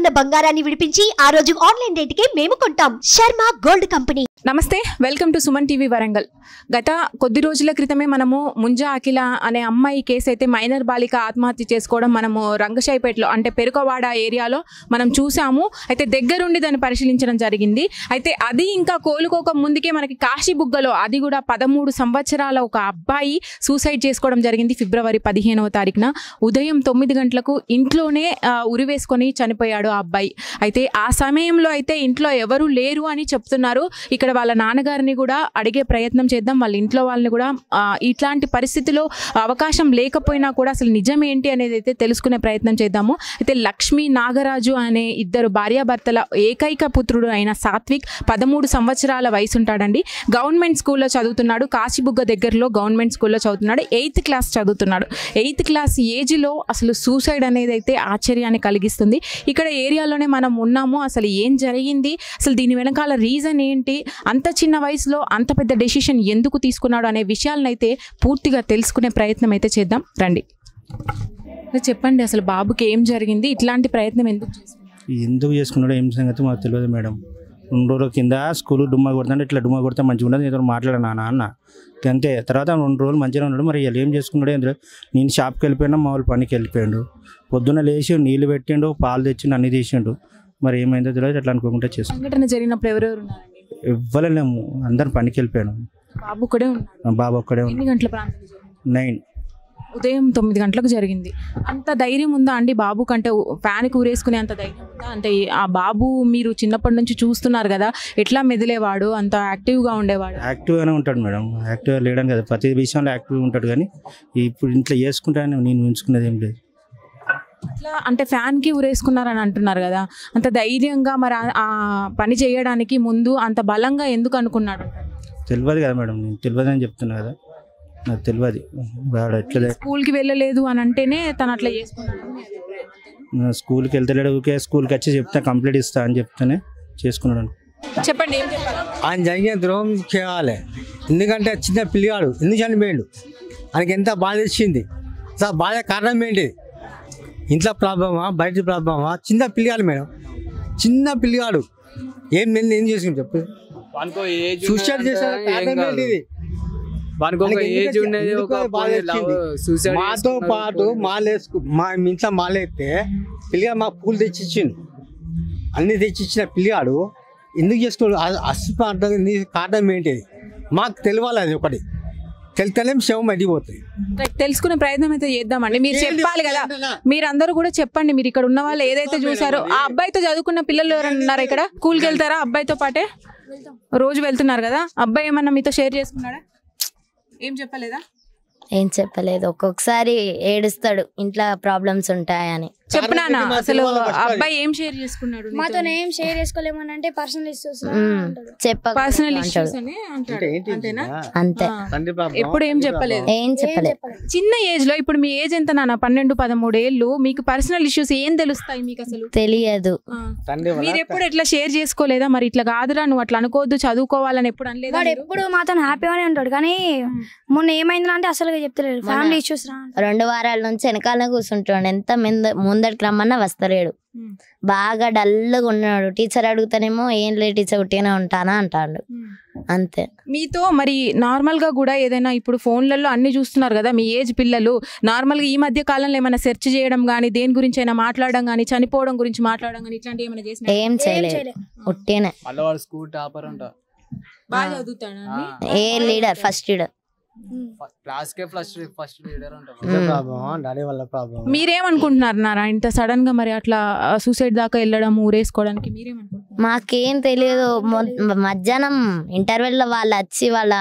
ఉన్న బంగారాన్ని విడిపించి ఆ రోజు ఆన్లైన్ రేటుకే మేము కొంటాం. Sharma gold company. నమస్తే, welcome to Suman TV Warangal. గత కొద్ది రోజుల క్రితమే మనము ముంజా అఖిల అనే అమ్మాయి కేసు అయితే మైనర్ బాలిక ఆత్మహత్య చేసుకోవడం మనము రంగశాయిపేటలో అంటే పెరుకవాడ ఏరియాలో మనం చూసాము. అయితే దగ్గరుండి దాన్ని పరిశీలించడం జరిగింది. అయితే అది ఇంకా కోలుకోక ముందుకే మనకి కాశీబుగ్గలో అది కూడా 13 సంవత్సరాల ఒక అబ్బాయి సూసైడ్ చేసుకోవడం జరిగింది. ఫిబ్రవరి 15వ తారీఖున ఉదయం 9 గంటలకు ఇంట్లోనే ఉరివేసుకొని చనిపోయాడు ఆ అబ్బాయి. అయితే ఆ సమయంలో అయితే ఇంట్లో ఎవరు లేరు అని చెప్తున్నారు. ఇక్కడ వాళ్ళ నాన్నగారిని కూడా అడిగే ప్రయత్నం చేద్దాం. వాళ్ళ ఇంట్లో వాళ్ళని కూడా ఇట్లాంటి పరిస్థితిలో అవకాశం లేకపోయినా కూడా అసలు నిజం ఏంటి అనేది అయితే తెలుసుకునే ప్రయత్నం చేద్దాము. అయితే లక్ష్మీ నాగరాజు అనే ఇద్దరు భార్యాభర్తల ఏకైక పుత్రుడు అయిన సాత్విక్ 13 సంవత్సరాల వయసు ఉంటాడండి. గవర్నమెంట్ స్కూల్లో చదువుతున్నాడు. కాశీబుగ్గ దగ్గరలో గవర్నమెంట్ స్కూల్లో చదువుతున్నాడు. 8th క్లాస్ చదువుతున్నాడు. 8th క్లాస్ ఏజ్లో అసలు సూసైడ్ అనేది అయితే ఆశ్చర్యాన్ని కలిగిస్తుంది. ఇక్కడ ఏరియాలోనే మనం ఉన్నాము. అసలు ఏం జరిగింది, అసలు దీని వెనకాల రీజన్ ఏంటి, అంత చిన్న వయసులో అంత పెద్ద డెసిషన్ ఎందుకు తీసుకున్నాడు అనే విషయాలను అయితే పూర్తిగా తెలుసుకునే ప్రయత్నం అయితే చేద్దాం రండి. చెప్పండి, అసలు బాబుకి ఏం జరిగింది, ఇట్లాంటి ప్రయత్నం ఎందుకు చేసుకున్నాడో ఏం సంగతి మాకు తెలియదు మేడం. 2 రోజుల కింద స్కూల్ డుమ్మా కొడతాంటే ఇట్లా డుమ్మా కొడితే మంచిగా ఉండదు, ఏదో మాట్లాడాను నా నాన్న అంతే. తర్వాత 2 రోజులు మంచిగా ఉన్నాడు. మరి ఏం చేసుకున్నాడు ఏంటో. నేను షాప్కి వెళ్ళిపోయినా మా వాళ్ళు పనికి వెళ్ళిపోయాడు. పొద్దున్న లేచి నీళ్ళు పెట్టిండు, పాలు తెచ్చిండు, అన్ని తీసిండు. మరి ఏమైందో తెలియదు. అట్లా అనుకోకుండా చేసుకుంటాను. జరిగినప్పుడు ఎవరెవరు ఇవ్వలేము, అందరం పనికి వెళ్ళిపోయాను. బాబు ఒక్కడే ఉన్నాడు. బాబు ఒక్కడే ఉన్నాడు. 9 ఉదయం 9 గంటలకు జరిగింది. అంత ధైర్యం ఉందా అండి బాబు కంటే? ఫ్యాన్ కూరేసుకునే అంత ధైర్యం ఉందా? అంటే ఆ బాబు మీరు చిన్నప్పటి నుంచి చూస్తున్నారు కదా, ఎట్లా మెదిలేవాడు, అంత యాక్టివ్గా ఉండేవాడు? యాక్టివ్గానే ఉంటాడు మేడం. యాక్టివ్గా లేడని కదా, ప్రతి విషయంలో యాక్టివ్గా ఉంటాడు. కానీ ఇప్పుడు ఇంట్లో చేసుకుంటానని నేను ఉంచుకునేది ఏం లేదు. ఇట్లా అంటే ఫ్యాన్కి ఊరేసుకున్నారని అంటున్నారు కదా, అంత ధైర్యంగా మరి ఆ పని చేయడానికి ముందు అంత బలంగా ఎందుకు అనుకున్నాడు? తెలియదు కదా మేడం, నేను తెలియదు అని చెప్తున్నా కదా, నాకు తెలియదు. వాడు ఎట్లా స్కూల్కి వెళ్ళలేదు అని అంటేనే తను అట్లా చేసుకున్నాడు. స్కూల్కి వెళ్తలేడు, ఊరికే స్కూల్కి వచ్చి చెప్తే కంప్లీట్ ఇస్తా అని చెప్తేనే చేసుకున్నాడు. చెప్పండి, ఏం చెప్పాలి? ఆయన జరిగిన ద్రోహం చేయాలి. ఎందుకంటే చిన్న పిల్లగాడు ఎందుకు చనిపోయాడు, ఆయనకి ఎంత బాధ ఇచ్చింది, సార్ బాధ కారణం ఏంటి? ఇంట్లో ప్రాబ్లమా, బయట ప్రాబ్లమా? చిన్న పిల్లగాడు మేడం, చిన్న పిల్లగాడు ఏం చేసుకుని చెప్పు. సూసైడ్ చేశాడు. మాతో పాటు మా ఇంట్లో మాలేస్తే పిల్లగాడు మాకు పూలు తెచ్చిచ్చిండు, అన్ని తెచ్చిచ్చిన పిల్లగాడు ఎందుకు చేసుకోడు? అసలు కారణం ఏంటి మాకు తెలియాలి. అది ఒకటి తెలితేనే శవం అడిగిపోతుంది. తెలుసుకునే ప్రయత్నం అయితే చేద్దామండి. మీరు చెప్పాలి కదా, మీరందరూ కూడా చెప్పండి. మీరు ఇక్కడ ఉన్న వాళ్ళు ఏదైతే చూసారో, ఆ అబ్బాయితో చదువుకున్న పిల్లలు ఎవరైనా ఉన్నారా ఇక్కడ? స్కూల్కి వెళ్తారా అబ్బాయితో పాటే? రోజు వెళ్తున్నారు కదా. అబ్బాయి ఏమన్నా మీతో షేర్ చేసుకున్నాడా? ఏం చెప్పలేదా? ఏం చెప్పలేదు. ఒక్కొక్కసారి ఏడుస్తాడు, ఇంట్లో ప్రాబ్లమ్స్ ఉంటాయని. చెప్పనా? అసలు అబ్బాయి ఏం షేర్ చేసుకున్నాడు? మాతో ఏం షేర్ చేసుకోలేమని అంటే పర్సనల్ ఇష్యూస్ పర్సనల్ ఇష్యూస్ అంతే. ఎప్పుడు ఏం చెప్పలేదు. చిన్న ఏజ్ లో, ఇప్పుడు మీ ఏజ్ ఎంత నాన్న? 12-13 ఏళ్ళు. మీకు పర్సనల్ ఇష్యూస్ ఏం తెలుస్తాయి మీకు? అసలు తెలియదు. మీరు ఎప్పుడు ఎట్లా షేర్ చేసుకోలేదా? మరి ఇట్లా కాదురా, నువ్వు అట్లా అనుకోవద్దు, చదువుకోవాలని ఎప్పుడు అనలేదు? వాడు ఎప్పుడు మాతో హ్యాపీగానే ఉంటాడు, కానీ మొన్న ఏమైంది అంటే అసలు చెప్తలేడు. ఫ్యామిలీ ఇష్యూస్ 2 వారాల నుంచి వెనకాల కూర్చుంటాడు. ఎంత ముందడికి రమ్మన్నా వస్తలేడు. బాగా డల్గా ఉన్నాడు. టీచర్ అడుగుతానేమో ఏం లేదు టీచర్, ఉట్టిగానే ఉంటానా అంటాడు. అంతే. మీతో మరి నార్మల్ గా కూడా ఏదైనా ఇప్పుడు ఫోన్లలో అన్ని చూస్తున్నారు కదా మీ ఏజ్ పిల్లలు, నార్మల్ గా ఈ మధ్య కాలంలో ఏమైనా సెర్చ్ చేయడం గానీ, దేని గురించి అయినా మాట్లాడడం గానీ, చనిపోవడం గురించి మాట్లాడడం గానీ, ఇట్లాంటి ఏమైనా చేసిన? ఏం చేయలేదు. ఉట్టిగానే. బాగా చదువుతాడు. ఏ లీడర్, ఫస్ట్ లీడర్. మీరేమనుకుంటున్నారు ఇంత సడన్ గా మరి అట్లా సూసైడ్ దాకా వెళ్ళడం, ఊరేసుకోవడానికి మీరేమనుకుంటున్నారు? మాకేం తెలియదు. మధ్యాహ్నం ఇంటర్వెల్ లో వాళ్ళు వచ్చి వాళ్ళ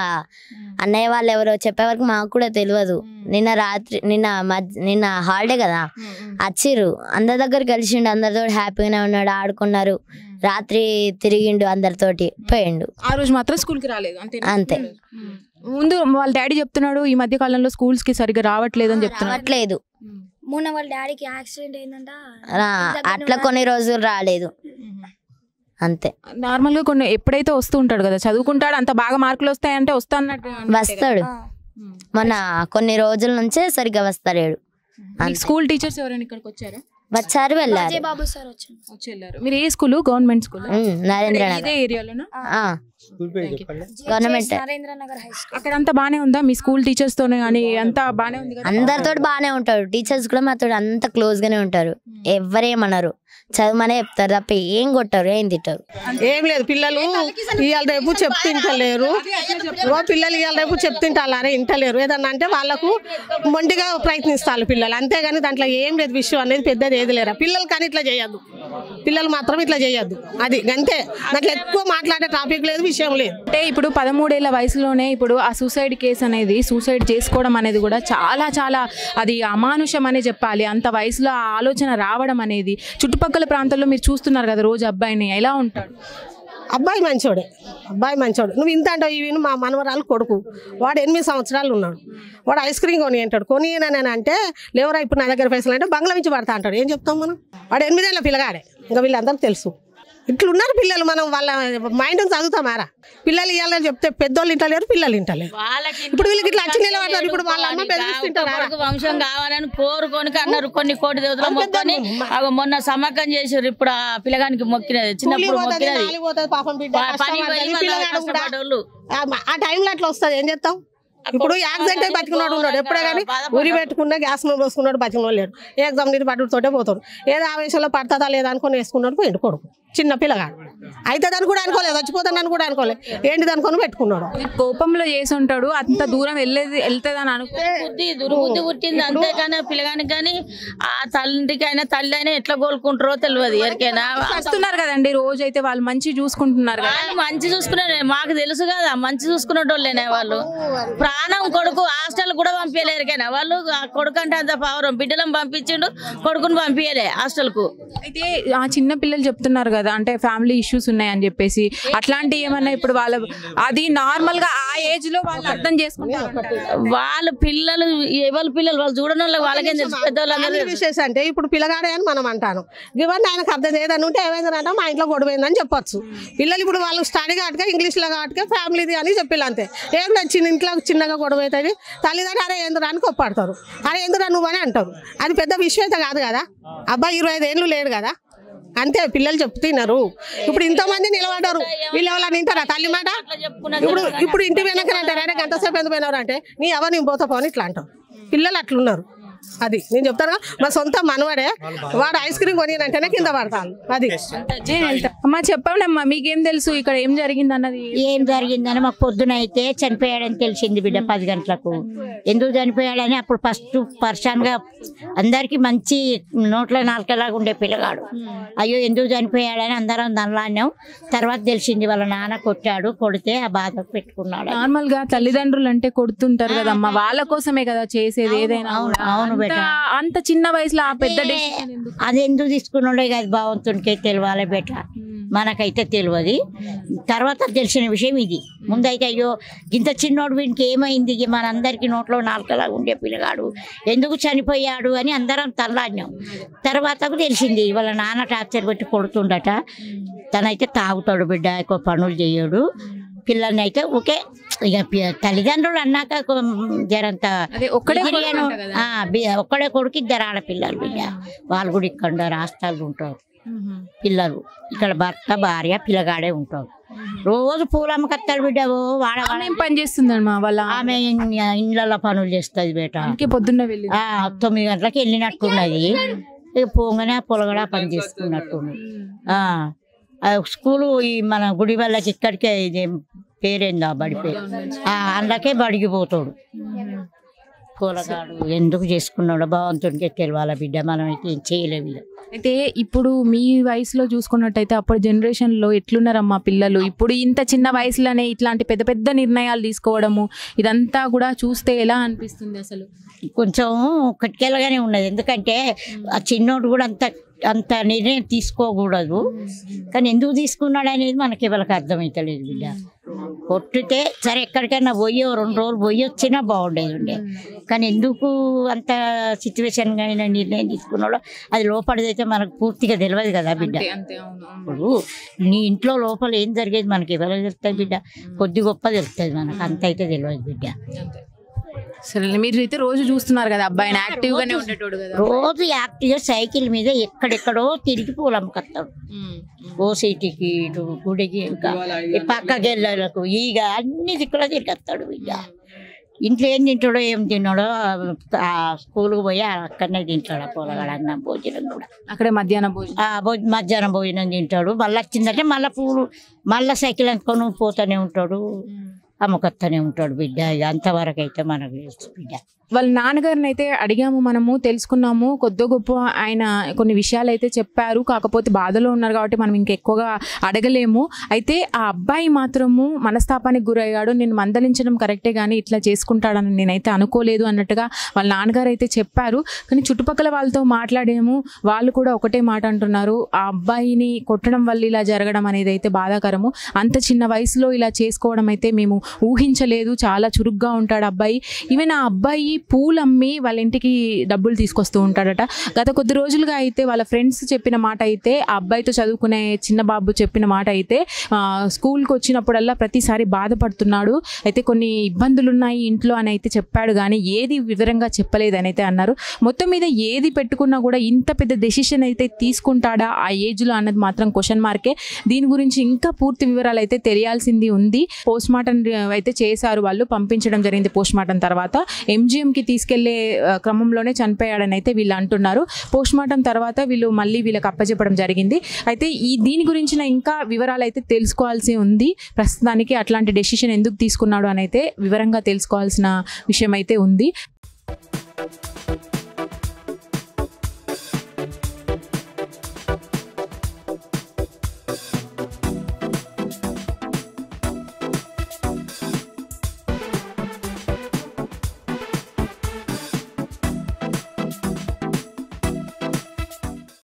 అన్నయ్య వాళ్ళు ఎవరో చెప్పే వరకు మాకు కూడా తెలియదు. నిన్న హాలిడే కదా, వచ్చిర్రు, అందరి దగ్గర కలిసిండు, అందరితో హ్యాపీగానే ఉన్నాడు, ఆడుకున్నారు, రాత్రి తిరిగిండు, అందరితోటి పోయిండు. ఆ రోజు మాత్రం స్కూల్ కి రాలేదు అంతే. ముందు వాళ్ళ డాడీ చెప్తున్నాడు ఈ మధ్య కాలంలో స్కూల్స్ కి సరిగ్గా రావట్లేదు అని చెప్తున్నాడు. మొన్న వాళ్ళ డాడీకి యాక్సిడెంట్ అయిందంట, అట్లా కొన్ని రోజులు రాలేదు. అంతే. నార్మల్ గా కొన్ని ఎప్పుడైతే వస్తూ ఉంటాడు కదా, చదువుకుంటాడు, అంత బాగా మార్కులు వస్తాయంటే వస్తాడు. మన కొన్ని రోజుల నుంచే సరిగ్గా వస్తలేడు. స్కూల్ టీచర్స్ ఎవరైనా ఇక్కడికి వచ్చారా? వచ్చారు వెళ్ళారు. బాబు సార్ వచ్చేళ్ళారు. మీరు ఏ స్కూల్? Government school? నరేంద్ర ఇదే నగర్ ఏరియాలోనా? Government. Narendra Nagar high school. అక్కడ అంతా బానే ఉందా మీ స్కూల్ టీచర్స్ తోనే కానీ? అంతా బానే ఉంది కదా? అందరితో బాగానే ఉంటాడు. టీచర్స్ కూడా మాతో అంత క్లోజ్ గానే ఉంటారు. ఎవరేమన్నారు, చదువుమనే చెప్తారు తప్ప ఏం కొట్టారు, ఏం తిట్టారు. ఏం లేదు. పిల్లలు ఇవాళ రేపు చెప్తింటలేరు. పిల్లలు ఇవాళ రేపు చెప్తింటారే ఇంటలేరు. ఏదన్నా అంటే వాళ్ళకు మొండిగా ప్రయత్నిస్తారు పిల్లలు, అంతేగాని దాంట్లో ఏం లేదు. విషయం అనేది పెద్దది ఏది లేరా. పిల్లలు కానీ ఇట్లా చేయొద్దు, పిల్లలు మాత్రం ఇట్లా చేయొద్దు. అది అంతే. దాంట్లో ఎక్కువ మాట్లాడే టాపిక్ లేదు, విషయం లేదు. అంటే ఇప్పుడు 13 ఏళ్ల వయసులోనే ఇప్పుడు ఆ సూసైడ్ కేసు అనేది, సూసైడ్ చేసుకోవడం అనేది కూడా చాలా చాలా అది అమానుషం అనే చెప్పాలి. అంత వయసులో ఆ ఆలోచన రావడం అనేది చుట్టుపక్కల ప్రాంతాల్లో మీరు చూస్తున్నారు కదా రోజు అబ్బాయిని, ఎలా ఉంటాడు? అబ్బాయి మంచోడే, అబ్బాయి మంచోడు. నువ్వు ఇంత అంటావు. ఇవి మా మనవరాలు కొడుకు, వాడు 8 సంవత్సరాలు ఉన్నాడు. వాడు ఐస్ క్రీమ్ కొని అంటాడు. కొని అని అంటే లేవరా ఇప్పుడు నా దగ్గర పైసలు అంటే బంగ్లా నుంచి పడతా అంటాడు. ఏం చెప్తాం మనం? వాడు 8 ఏళ్ళ పిల్లగాడే. ఇంకా వీళ్ళందరికీ తెలుసు ఇట్లున్నారు పిల్లలు. మనం వాళ్ళ మైండ్ చదువుతామారా? పిల్లలు ఇవ్వాలని చెప్తే పెద్దోళ్ళు ఇంటలేరు, పిల్లలు ఇంటలేరు. ఇప్పుడు వీళ్ళకి ఇట్లా వచ్చి నిలబడతారు. ఇప్పుడు వాళ్ళ అమ్మ బెదిరిస్తుంటారు. వంశం కావాలని కోరుకొని అన్నారు. కొన్ని కోటి దేవతలు మొక్కని మొన్న సమ్మకం చేసారు. ఇప్పుడు ఆ పిల్లగానికి మొక్కినది, చిన్నప్పుడు మొక్కినది. పాపం బిడ్డ ఆ టైంలో అట్లా వస్తుంది. ఏం చేస్తాం? ఇప్పుడు యాక్సిడెంట్ అయి బతికున్నాడు ఉన్నాడు. ఎప్పుడే కానీ ఉరి పెట్టుకున్నా గ్యాస్ మీద పోసుకున్నాడు, బతికినోడు లేడు. ఏ ఎగ్జామ్ నీటి పట్టుతోటే పోతాడు. ఏదో ఆవేశంలో పడతాదా లేదా అనుకుని వేసుకున్నాడు, పోయిండు కొడుకు. చిన్న పిల్లగాడు అవుతుందని కూడా అనుకోలేదు, చచ్చిపోతాడని కూడా అనుకోలేదు. ఏంటిది అనుకొని పెట్టుకున్నాడు. కోపంలో చేసి ఉంటాడు. అంత దూరం వెళ్తుందని అనుకో బుద్ధి దుర్బుద్ధి పుట్టింది అంతేకాని పిల్లగానికి. కానీ ఆ తల్లికైనా తల్లి అయినా ఎట్లా కోలుకుంటారో తెలియదు ఎవరికైనా. వస్తున్నారు కదండి రోజు, అయితే వాళ్ళు మంచి చూసుకుంటున్నారు కదా. వాళ్ళు మంచి చూసుకునే మాకు తెలుసు కదా, మంచి చూసుకునేటోళ్ళేనా వాళ్ళు. ప్రాణం కొడుకు హాస్టల్ కూడా పంపించలే ఎవరికైనా. వాళ్ళు కొడుకు అంటే అంత పవరం. బిడ్డలను పంపించిండు, కొడుకుని పంపించలే హాస్టల్ కు. అయితే ఆ చిన్న పిల్లలు చెప్తున్నారు కదా, అంటే ఫ్యామిలీ ఇష్యూస్ ఉన్నాయని చెప్పేసి, అట్లాంటి ఏమన్నా ఇప్పుడు వాళ్ళ అది నార్మల్ గా ఆ ఏజ్ లో వాళ్ళు అర్థం చేసుకుంటారు. వాళ్ళ పిల్లలు ఎవరి పిల్లలు వాళ్ళు చూడడం వాళ్ళకేం తెలుసు. పెద్దవాళ్ళు విశేషం అంటే ఇప్పుడు పిల్లగాడే అని మనం అంటాను. ఇవన్నీ ఆయనకు అర్థం ఏదైనా ఉంటే ఏమైందంటే మా ఇంట్లో గొడవైందని చెప్పొచ్చు. పిల్లలు ఇప్పుడు వాళ్ళు స్టడీ కాటుగా ఇంగ్లీష్లో కాటుగా ఫ్యామిలీది అని చెప్పిల్లు అంతే. ఏం లేదు, చిన్న ఇంట్లో చిన్నగా గొడవ అవుతుంది. తల్లిదండ్రులు అరే ఎందురా అని కొప్పాడతారు. అరే ఎందురా నువ్వు అని అంటారు. అది పెద్ద విషయం అయితే కాదు కదా. అబ్బాయి 25 ఏళ్ళు లేడు కదా, అంతే. పిల్లలు చెప్తున్నారు. ఇప్పుడు ఇంతమంది నిలబడ్డారు. వీళ్ళు ఎవరైనా వింటారా తల్లి మాట? ఇప్పుడు ఇంటి వెనక అంటారు, అరే గంటసేపు ఎందుకు పోయినారు అంటే నీ ఎవరు నీ పోతా పోని ఇట్లా అంటాం. పిల్లలు అట్లున్నారు. అది నేను చెప్తాను. మా సొంత మనవాడే, వాడు ఐస్ క్రీమ్ కొనినంటేనే కింద పడతాను. అది అమ్మా చెప్పండి అమ్మా, మీకేం తెలుసు ఇక్కడ ఏం జరిగింది అన్నది? ఏం జరిగిందని మాకు పొద్దున అయితే చనిపోయాడని తెలిసింది బిడ్డ 10 గంటలకు. ఎందుకు చనిపోయాడని అప్పుడు ఫస్ట్ పర్సన్గా అందరికి మంచి నోట్ల నాలుకలాగా ఉండే పిల్లగాడు. అయ్యో ఎందుకు చనిపోయాడని అందరం దనలాన్నాం. తర్వాత తెలిసింది వాళ్ళ నాన్న కొట్టాడు, కొడితే ఆ బాధ పెట్టుకున్నాడు. నార్మల్ గా తల్లిదండ్రులు అంటే కొడుతుంటారు కదమ్మా, వాళ్ళ కోసమే కదా చేసేది ఏదైనా. అవును బేట, అంత చిన్న వయసులో ఆ పెద్ద అది ఎందుకు తీసుకున్నాడే కదా భగవంతునికే తెలియాలి బేట, మనకైతే తెలియదు. తర్వాత తెలిసిన విషయం ఇది. ముందైతే అయ్యో ఇంత చిన్నోడు వీడికి ఏమైంది, మనందరికీ నోట్లో నాలుకలాగా ఉండే పిల్లగాడు ఎందుకు చనిపోయాడు అని అందరం తల్లాడినాం. తర్వాత తెలిసింది వాళ్ళ నాన్న టార్చర్ పెట్టి కొడుతుండట. తనైతే తాగుతాడు బిడ్డ, ఎక్కువ పనులు చేయడు. పిల్లల్ని అయితే ఓకే, ఇక తల్లిదండ్రులు అన్నాక జరంత ఒక్కడే కొడుకు, 2 ఆడపిల్లలు బిడ్డ. వాళ్ళు కూడా ఇక్కడ రాష్ట్రాలు ఉంటారు పిల్లలు. ఇక్కడ భర్త భార్య పిల్లగాడే ఉంటారు. రోజు పూలమ్మకత్తాడు బిడ్డ. వాడ పని చేస్తుందమ్మా వాళ్ళ ఆమె ఇండ్లలో పనులు చేస్తుంది బేట. పొద్దున్న వెళ్ళి 9 గంటలకు వెళ్ళినట్టున్నది. ఇక పోగానే పొలగడా పని చేసుకున్నట్టున్నది. స్కూలు ఈ మన గుడి వాళ్ళకి ఇక్కడికే ఇది పేరేందా బడి పేరు, అందుకే బడికి పోతాడు. పొలగాడు ఎందుకు చేసుకున్నాడో భగవంతుడికే తెలియాల బిడ్డ, మనం అయితే ఏం చేయలేము. అయితే ఇప్పుడు మీ వయసులో చూసుకున్నట్టయితే అప్పుడు జనరేషన్లో ఎట్లున్నారమ్మా పిల్లలు? ఇప్పుడు ఇంత చిన్న వయసులోనే ఇట్లాంటి పెద్ద పెద్ద నిర్ణయాలు తీసుకోవడము, ఇదంతా కూడా చూస్తే ఎలా అనిపిస్తుంది అసలు? కొంచెం కట్కెలగానే ఉన్నది. ఎందుకంటే ఆ చిన్నోడు కూడా అంత నిర్ణయం తీసుకోకూడదు. కానీ ఎందుకు తీసుకున్నాడు అనేది మనకి ఎవరికి అర్థమవుతలేదు బిడ్డ. కొట్టితే సరే ఎక్కడికైనా పోయి 2 రోజులు పోయి వచ్చినా బాగుండేది ఉండే. కానీ ఎందుకు అంత సిచ్యువేషన్ అయినా నిర్ణయం తీసుకున్నాడో అది లోపలిదైతే మనకు పూర్తిగా తెలియదు కదా బిడ్డ. ఇప్పుడు నీ ఇంట్లో లోపల ఏం జరిగేది మనకి ఎవరికి తెలుస్తుంది బిడ్డ? కొద్ది గొప్ప తెలుస్తుంది మనకు, అంత అయితే తెలియదు బిడ్డ. సరే మీరు అయితే రోజు చూస్తున్నారు కదా అబ్బాయిని యాక్టివ్ గానే ఉండేటోడు కదా రోజు యాక్టివ్గా సైకిల్ మీద ఎక్కడెక్కడో తిరిగి పూలు అమ్ముకొస్తాడు ఓ సిటీకి ఇటు గుడికి ఇంకా ఈ పక్క గెల్లలకు ఈగ అన్ని దిక్కులో తిరిగేస్తాడు ఇక ఇంట్లో ఏం తింటాడో ఏం తిన్నాడో స్కూల్కి పోయి అక్కడనే తింటాడు ఆ పొలగాడు అన్నం భోజనం కూడా అక్కడే మధ్యాహ్నం భోజనం మధ్యాహ్నం భోజనం తింటాడు మళ్ళీ వచ్చిందంటే మళ్ళీ పూలు మళ్ళీ సైకిల్ అనుకొని పోతూనే ఉంటాడు అమ్మకొత్తనే ఉంటాడు బిడ్డ ఇక అంతవరకు అయితే మనకు తెలుసు బిడ్డ వాళ్ళ నాన్నగారిని అయితే అడిగాము మనము తెలుసుకున్నాము కొద్ది గొప్ప ఆయన కొన్ని విషయాలు అయితే చెప్పారు కాకపోతే బాధలో ఉన్నారు కాబట్టి మనం ఇంకెక్కువగా అడగలేము అయితే ఆ అబ్బాయి మాత్రము మనస్తాపానికి గురయ్యాడు నేను మందలించడం కరెక్టే కానీ ఇట్లా చేసుకుంటాడని నేనైతే అనుకోలేదు అన్నట్టుగా వాళ్ళ నాన్నగారు అయితే చెప్పారు కానీ చుట్టుపక్కల వాళ్ళతో మాట్లాడాము వాళ్ళు కూడా ఒకటే మాట అంటున్నారు ఆ అబ్బాయిని కొట్టడం వల్ల ఇలా జరగడం అనేది అయితే బాధాకరము అంత చిన్న వయసులో ఇలా చేసుకోవడం అయితే మేము ఊహించలేదు చాలా చురుగ్గా ఉంటాడు అబ్బాయి ఈవెన్ ఆ అబ్బాయి పూలు అమ్మి వాళ్ళ ఇంటికి డబ్బులు తీసుకొస్తూ ఉంటాడట గత కొద్ది రోజులుగా అయితే వాళ్ళ ఫ్రెండ్స్ చెప్పిన మాట అయితే ఆ అబ్బాయితో చదువుకునే చిన్న బాబు చెప్పిన మాట అయితే స్కూల్కి వచ్చినప్పుడల్లా ప్రతిసారి బాధపడుతున్నాడు అయితే కొన్ని ఇబ్బందులు ఉన్నాయి ఇంట్లో అని అయితే చెప్పాడు కానీ ఏది వివరంగా చెప్పలేదని అయితే అన్నారు మొత్తం మీద ఏది పెట్టుకున్నా కూడా ఇంత పెద్ద డెసిషన్ అయితే తీసుకుంటాడా ఆ ఏజ్లో అన్నది మాత్రం క్వశ్చన్ మార్కే దీని గురించి ఇంకా పూర్తి వివరాలు అయితే తెలియాల్సింది ఉంది పోస్ట్ మార్టం అయితే చేశారు వాళ్ళు పంపించడం జరిగింది పోస్ట్ మార్టం తర్వాత MGM తీసుకెళ్లే క్రమంలోనే చనిపోయాడని అయితే వీళ్ళు అంటున్నారు పోస్ట్ మార్టం తర్వాత వీళ్ళు మళ్ళీ వీళ్ళకి అప్పచెప్పడం జరిగింది అయితే దీని గురించిన ఇంకా వివరాలు అయితే తెలుసుకోవాల్సి ఉంది ప్రస్తుతానికి అట్లాంటి డెసిషన్ ఎందుకు తీసుకున్నాడు అని అయితే వివరంగా తెలుసుకోవాల్సిన విషయం అయితే ఉంది